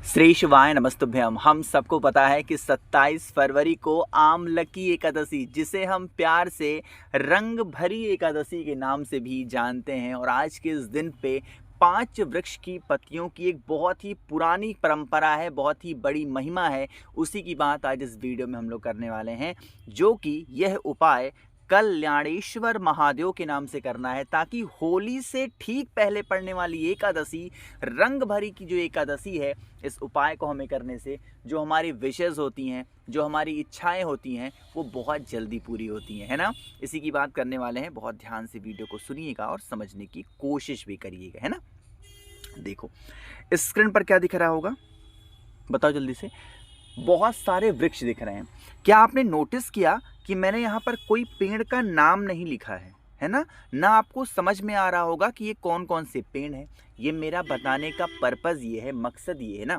श्री शिवाय नमस्तुभ्यम। हम सबको पता है कि 27 फरवरी को आमलकी एकादशी, जिसे हम प्यार से रंग भरी एकादशी के नाम से भी जानते हैं, और आज के इस दिन पे 5 वृक्ष की पत्तियों की एक बहुत ही पुरानी परंपरा है, बहुत ही बड़ी महिमा है। उसी की बात आज इस वीडियो में हम लोग करने वाले हैं, जो कि यह उपाय कल्याणेश्वर महादेव के नाम से करना है, ताकि होली से ठीक पहले पड़ने वाली एकादशी, रंग भरी की जो एकादशी है, इस उपाय को हमें करने से जो हमारी विशेष होती हैं, जो हमारी इच्छाएं होती हैं, वो बहुत जल्दी पूरी होती हैं, है ना। इसी की बात करने वाले हैं। बहुत ध्यान से वीडियो को सुनिएगा और समझने की कोशिश भी करिएगा, है ना। देखो इस स्क्रीन पर क्या दिख रहा होगा, बताओ जल्दी से। बहुत सारे वृक्ष दिख रहे हैं। क्या आपने नोटिस किया कि मैंने यहाँ पर कोई पेड़ का नाम नहीं लिखा है ना। ना आपको समझ में आ रहा होगा कि ये कौन कौन से पेड़ हैं। ये मेरा बताने का पर्पज़ ये है, मकसद ये है ना,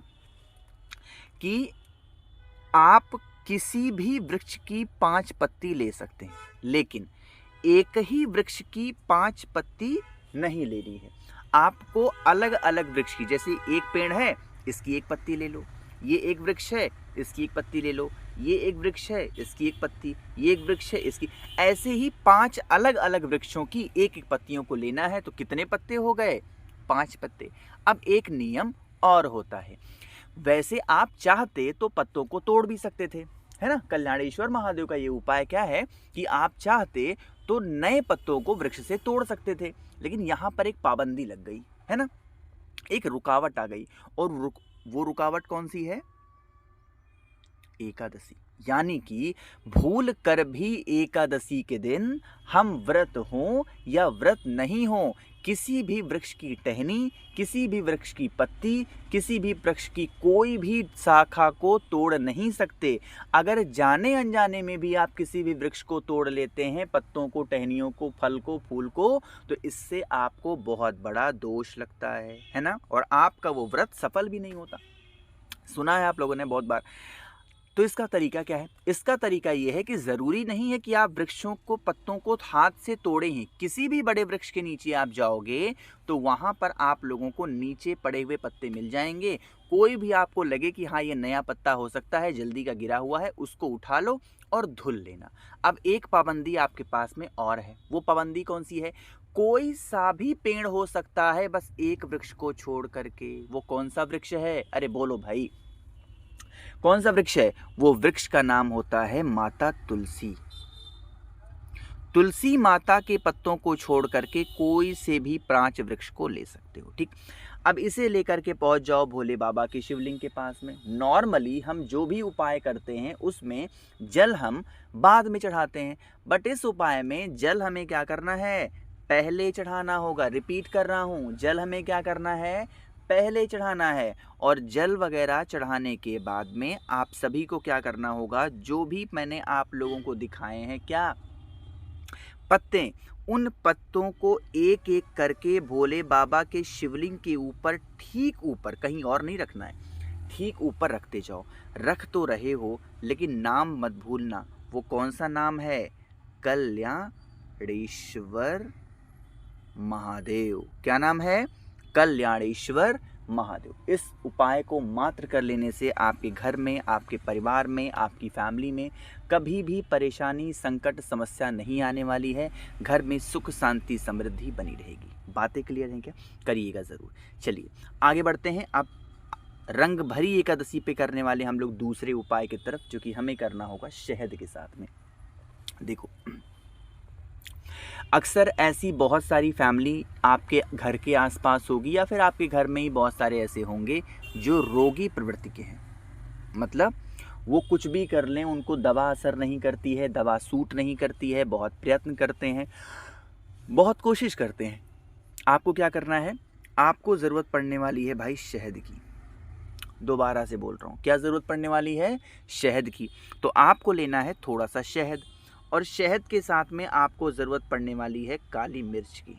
कि आप किसी भी वृक्ष की 5 पत्ती ले सकते हैं, लेकिन एक ही वृक्ष की 5 पत्ती नहीं लेनी है। आपको अलग अलग वृक्ष की, जैसे एक पेड़ है, इसकी एक पत्ती ले लो, ये एक वृक्ष है, इसकी एक पत्ती ले लो, ये एक वृक्ष है, इसकी एक पत्ती, ये एक वृक्ष है, इसकी, ऐसे ही 5 अलग अलग वृक्षों की एक एक पत्तियों को लेना है। तो कितने पत्ते हो गए? 5 पत्ते। अब एक नियम और होता है, वैसे आप चाहते तो पत्तों को तोड़ भी सकते थे, है ना। कल्याणेश्वर महादेव का ये उपाय क्या है कि आप चाहते तो नए पत्तों को वृक्ष से तोड़ सकते थे, लेकिन यहाँ पर एक पाबंदी लग गई, है ना, एक रुकावट आ गई। और वो रुकावट कौन सी है? एकादशी। यानी कि भूल कर भी एकादशी के दिन हम व्रत हो या व्रत नहीं हो, किसी भी वृक्ष की टहनी, किसी भी वृक्ष की पत्ती, किसी भी वृक्ष की कोई भी शाखा को तोड़ नहीं सकते। अगर जाने अनजाने में भी आप किसी भी वृक्ष को तोड़ लेते हैं, पत्तों को, टहनियों को, फल को, फूल को, तो इससे आपको बहुत बड़ा दोष लगता है ना, और आपका वो व्रत सफल भी नहीं होता। सुना है आप लोगों ने बहुत बार। तो इसका तरीका क्या है? इसका तरीका ये है कि ज़रूरी नहीं है कि आप वृक्षों को, पत्तों को हाथ से तोड़े ही। किसी भी बड़े वृक्ष के नीचे आप जाओगे तो वहाँ पर आप लोगों को नीचे पड़े हुए पत्ते मिल जाएंगे। कोई भी आपको लगे कि हाँ ये नया पत्ता हो सकता है, जल्दी का गिरा हुआ है, उसको उठा लो और धुल लेना। अब एक पाबंदी आपके पास में और है। वो पाबंदी कौन सी है? कोई सा भी पेड़ हो सकता है, बस एक वृक्ष को छोड़ करके। वो कौन सा वृक्ष है? अरे बोलो भाई, कौन सा वृक्ष है? वो वृक्ष का नाम होता है माता तुलसी। तुलसी माता के पत्तों को छोड़ करके कोई से भी 5 वृक्ष को ले सकते हो, ठीक। अब इसे लेकर के पहुंच जाओ भोले बाबा के शिवलिंग के पास में। नॉर्मली हम जो भी उपाय करते हैं उसमें जल हम बाद में चढ़ाते हैं, बट इस उपाय में जल हमें क्या करना है? पहले चढ़ाना होगा। रिपीट कर रहा हूँ, जल हमें क्या करना है? पहले चढ़ाना है। और जल वगैरह चढ़ाने के बाद में आप सभी को क्या करना होगा? जो भी मैंने आप लोगों को दिखाए हैं क्या पत्ते, उन पत्तों को एक एक करके भोले बाबा के शिवलिंग के ऊपर, ठीक ऊपर, कहीं और नहीं रखना है, ठीक ऊपर रखते जाओ। रख तो रहे हो, लेकिन नाम मत भूलना। वो कौन सा नाम है? कल्याणेश्वर महादेव। क्या नाम है? कल्याणेश्वर महादेव। इस उपाय को मात्र कर लेने से आपके घर में, आपके परिवार में, आपकी फैमिली में कभी भी परेशानी, संकट, समस्या नहीं आने वाली है। घर में सुख, शांति, समृद्धि बनी रहेगी। बातें क्लियर हैं क्या? करिएगा ज़रूर। चलिए आगे बढ़ते हैं। अब रंग भरी एकादशी पे करने वाले हम लोग दूसरे उपाय की तरफ, जो कि हमें करना होगा शहद के साथ में। देखो, अक्सर ऐसी बहुत सारी फैमिली आपके घर के आसपास होगी, या फिर आपके घर में ही बहुत सारे ऐसे होंगे जो रोगी प्रवृत्ति के हैं। मतलब वो कुछ भी कर लें, उनको दवा असर नहीं करती है, दवा सूट नहीं करती है। बहुत प्रयत्न करते हैं, बहुत कोशिश करते हैं। आपको क्या करना है? आपको ज़रूरत पड़ने वाली है भाई शहद की। दोबारा से बोल रहा हूँ, क्या ज़रूरत पड़ने वाली है? शहद की। तो आपको लेना है थोड़ा सा शहद, और शहद के साथ में आपको ज़रूरत पड़ने वाली है काली मिर्च की।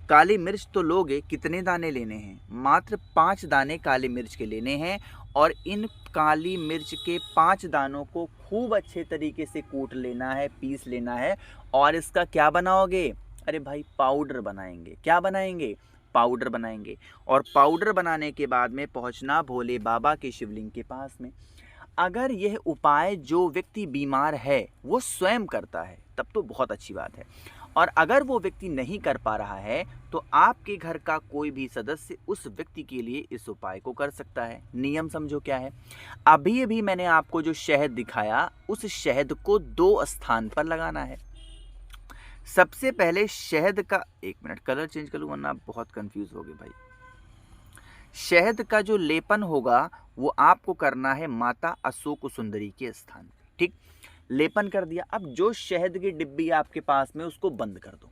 काली मिर्च तो लोगे, कितने दाने लेने हैं? मात्र 5 दाने काली मिर्च के लेने हैं। और इन काली मिर्च के 5 दानों को खूब अच्छे तरीके से कूट लेना है, पीस लेना है। और इसका क्या बनाओगे? अरे भाई पाउडर बनाएंगे। क्या बनाएंगे? पाउडर बनाएंगे और पाउडर बनाने के बाद में पहुंचना भोले बाबा के शिवलिंग के पास में। अगर यह उपाय जो व्यक्ति बीमार है वो स्वयं करता है तब तो बहुत अच्छी बात है, और अगर वो व्यक्ति नहीं कर पा रहा है तो आपके घर का कोई भी सदस्य उस व्यक्ति के लिए इस उपाय को कर सकता है। नियम समझो क्या है। अभी अभी मैंने आपको जो शहद दिखाया उस शहद को 2 स्थान पर लगाना है। सबसे पहले शहद का, एक मिनट कलर चेंज कर लूँ वरना आप बहुत कंफ्यूज हो गए भाई। शहद का जो लेपन होगा वो आपको करना है माता अशोक सुंदरी के स्थान पे। ठीक, लेपन कर दिया। अब जो शहद की डिब्बी आपके पास में उसको बंद कर दो।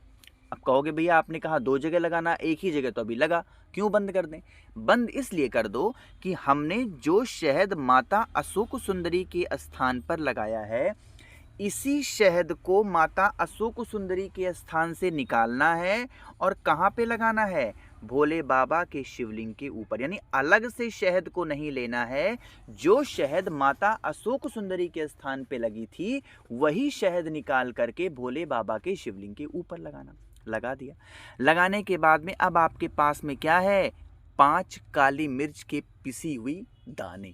अब कहोगे भैया आपने कहा 2 जगह लगाना, एक ही जगह तो अभी लगा, क्यों बंद कर दें? बंद इसलिए कर दो कि हमने जो शहद माता अशोक सुंदरी के स्थान पर लगाया है इसी शहद को माता अशोक सुंदरी के स्थान से निकालना है और कहाँ पे लगाना है? भोले बाबा के शिवलिंग के ऊपर। यानी अलग से शहद को नहीं लेना है, जो शहद माता अशोक सुंदरी के स्थान पे लगी थी वही शहद निकाल करके भोले बाबा के शिवलिंग के ऊपर लगाना। लगा दिया। लगाने के बाद में अब आपके पास में क्या है? 5 काली मिर्च के पिसी हुई दाने।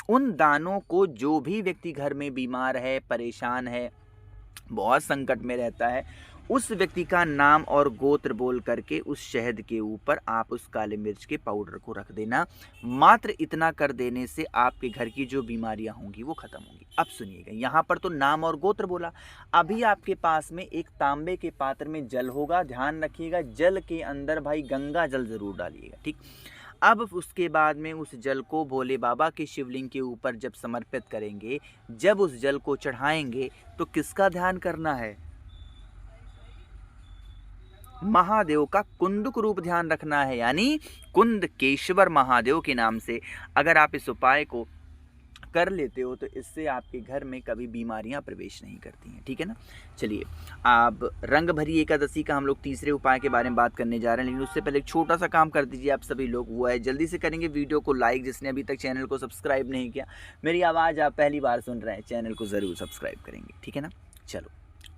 उन दानों को जो भी व्यक्ति घर में बीमार है, परेशान है, बहुत संकट में रहता है, उस व्यक्ति का नाम और गोत्र बोल करके उस शहद के ऊपर आप उस काले मिर्च के पाउडर को रख देना। मात्र इतना कर देने से आपके घर की जो बीमारियां होंगी वो खत्म होंगी। अब सुनिएगा, यहाँ पर तो नाम और गोत्र बोला। अभी आपके पास में एक तांबे के पात्र में जल होगा, ध्यान रखिएगा जल के अंदर भाई गंगा जल जरूर डालिएगा। ठीक, अब उसके बाद में उस जल को भोले बाबा के शिवलिंग के ऊपर जब समर्पित करेंगे, जब उस जल को चढ़ाएंगे तो किसका ध्यान करना है? महादेव का कुंदक रूप ध्यान रखना है, यानी कुंदकेश्वर महादेव के नाम से। अगर आप इस उपाय को कर लेते हो तो इससे आपके घर में कभी बीमारियां प्रवेश नहीं करती हैं। ठीक है ना। चलिए, अब रंग भरी एकादशी का हम लोग तीसरे उपाय के बारे में बात करने जा रहे हैं, लेकिन उससे पहले एक छोटा सा काम कर दीजिए आप सभी लोग, वो है जल्दी से करेंगे वीडियो को लाइक। जिसने अभी तक चैनल को सब्सक्राइब नहीं किया, मेरी आवाज़ आप पहली बार सुन रहे हैं, चैनल को ज़रूर सब्सक्राइब करेंगे। ठीक है ना। चलो,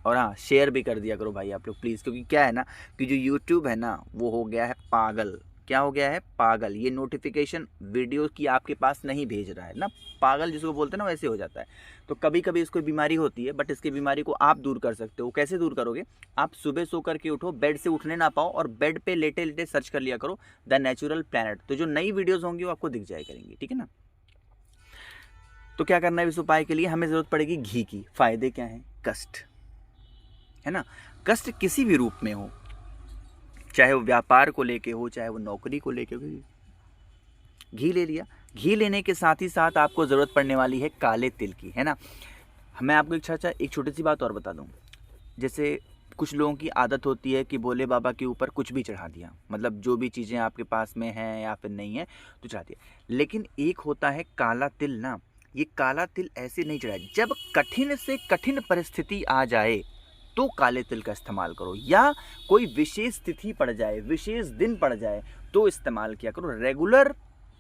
और हाँ, शेयर भी कर दिया करो भाई आप लोग प्लीज़, क्योंकि क्या है ना कि जो यूट्यूब है ना वो हो गया है पागल। क्या हो गया है? पागल। ये नोटिफिकेशन वीडियो की आपके पास नहीं भेज रहा है ना, पागल जिसको बोलते हैं ना वैसे हो जाता है। तो कभी कभी इसको बीमारी होती है, बट इसकी बीमारी को आप दूर कर सकते हो। कैसे दूर करोगे? आप सुबह सो करके उठो, बेड से उठने ना पाओ और बेड पे लेटे लेटे सर्च कर लिया करो द नेचुरल प्लैनेट, तो जो नई वीडियोज़ होंगी वो आपको दिख जाया करेंगी। ठीक है ना। तो क्या करना है इस उपाय के लिए? हमें ज़रूरत पड़ेगी घी की। फ़ायदे क्या हैं? कष्ट है ना, कष्ट किसी भी रूप में हो, चाहे वो व्यापार को लेके हो, चाहे वो नौकरी को लेके हो, घी ले लिया। घी लेने के साथ ही साथ आपको ज़रूरत पड़ने वाली है काले तिल की, है ना। मैं आपको एक छोटी सी बात और बता दूं। जैसे कुछ लोगों की आदत होती है कि भोले बाबा के ऊपर कुछ भी चढ़ा दिया, मतलब जो भी चीज़ें आपके पास में हैं या फिर नहीं है तो चढ़ा दिया। लेकिन एक होता है काला तिल ना, ये काला तिल ऐसे नहीं चढ़ाया। जब कठिन से कठिन परिस्थिति आ जाए तो काले तिल का इस्तेमाल करो, या कोई विशेष तिथि पड़ जाए, विशेष दिन पड़ जाए तो इस्तेमाल किया करो। रेगुलर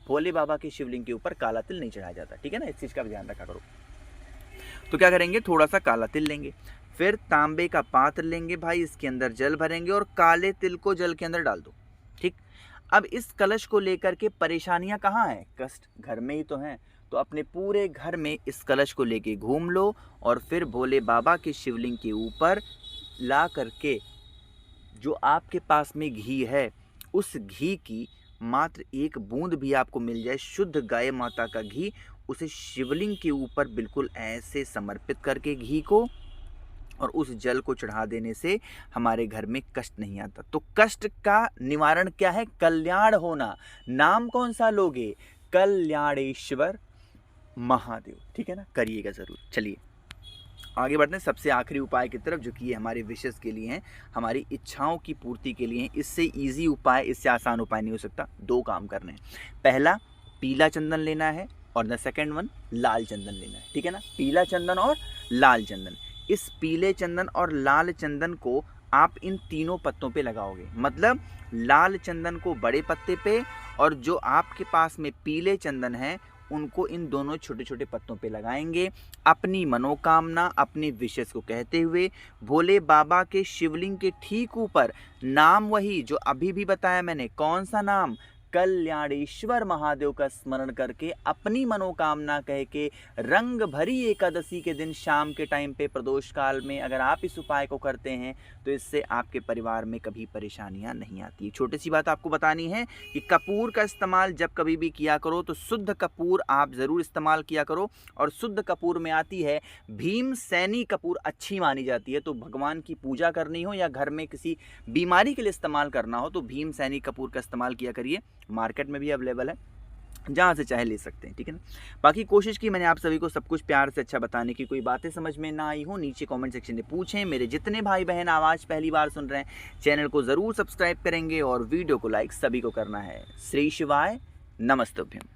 भोले बाबा के शिवलिंग के ऊपर काला तिल नहीं चढ़ाया जाता। ठीक है ना, इस चीज़ का भी ध्यान रखा करो। तो क्या करेंगे? थोड़ा सा काला तिल लेंगे, फिर तांबे का पात्र लेंगे भाई, इसके अंदर जल भरेंगे और काले तिल को जल के अंदर डाल दो। ठीक, अब इस कलश को लेकर के परेशानियां कहाँ हैं? कष्ट घर में ही तो हैं। तो अपने पूरे घर में इस कलश को लेके घूम लो और फिर भोले बाबा के शिवलिंग के ऊपर ला करके जो आपके पास में घी है, उस घी की मात्र 1 बूंद भी आपको मिल जाए, शुद्ध गाय माता का घी, उसे शिवलिंग के ऊपर बिल्कुल ऐसे समर्पित करके घी को और उस जल को चढ़ा देने से हमारे घर में कष्ट नहीं आता। तो कष्ट का निवारण क्या है? कल्याण होना। नाम कौन सा लोगे? कल्याणेश्वर महादेव। ठीक है ना, करिएगा ज़रूर। चलिए आगे बढ़ते हैं सबसे आखिरी उपाय की तरफ, जो कि ये हमारे विशेष के लिए हैं, हमारी इच्छाओं की पूर्ति के लिए हैं। इससे इजी उपाय, इससे आसान उपाय नहीं हो सकता। 2 काम करने हैं। पहला, पीला चंदन लेना है और द सेकेंड वन, लाल चंदन लेना है। ठीक है ना, पीला चंदन और लाल चंदन। इस पीले चंदन और लाल चंदन को आप इन तीनों पत्तों पे लगाओगे। मतलब लाल चंदन को बड़े पत्ते पे और जो आपके पास में पीले चंदन है उनको इन दोनों छोटे छोटे पत्तों पे लगाएंगे। अपनी मनोकामना, अपने विशेष को कहते हुए भोले बाबा के शिवलिंग के ठीक ऊपर नाम वही जो अभी भी बताया मैंने, कौन सा नाम, कल्याणेश्वर महादेव का स्मरण करके अपनी मनोकामना कह के रंग भरी एकादशी के दिन शाम के टाइम पे प्रदोष काल में अगर आप इस उपाय को करते हैं तो इससे आपके परिवार में कभी परेशानियां नहीं आती। छोटी सी बात आपको बतानी है कि कपूर का इस्तेमाल जब कभी भी किया करो तो शुद्ध कपूर आप ज़रूर इस्तेमाल किया करो, और शुद्ध कपूर में आती है भीम सैनी कपूर, अच्छी मानी जाती है। तो भगवान की पूजा करनी हो या घर में किसी बीमारी के लिए इस्तेमाल करना हो तो भीम सैनी कपूर का इस्तेमाल किया करिए। मार्केट में भी अवेलेबल है, जहाँ से चाहे ले सकते हैं, ठीक है ना। बाकी कोशिश की मैंने आप सभी को सब कुछ प्यार से अच्छा बताने की। कोई बातें समझ में ना आई हो नीचे कमेंट सेक्शन में पूछें। मेरे जितने भाई बहन आवाज़ पहली बार सुन रहे हैं चैनल को ज़रूर सब्सक्राइब करेंगे और वीडियो को लाइक सभी को करना है। श्री शिवाय, नमस्तुभ्यम।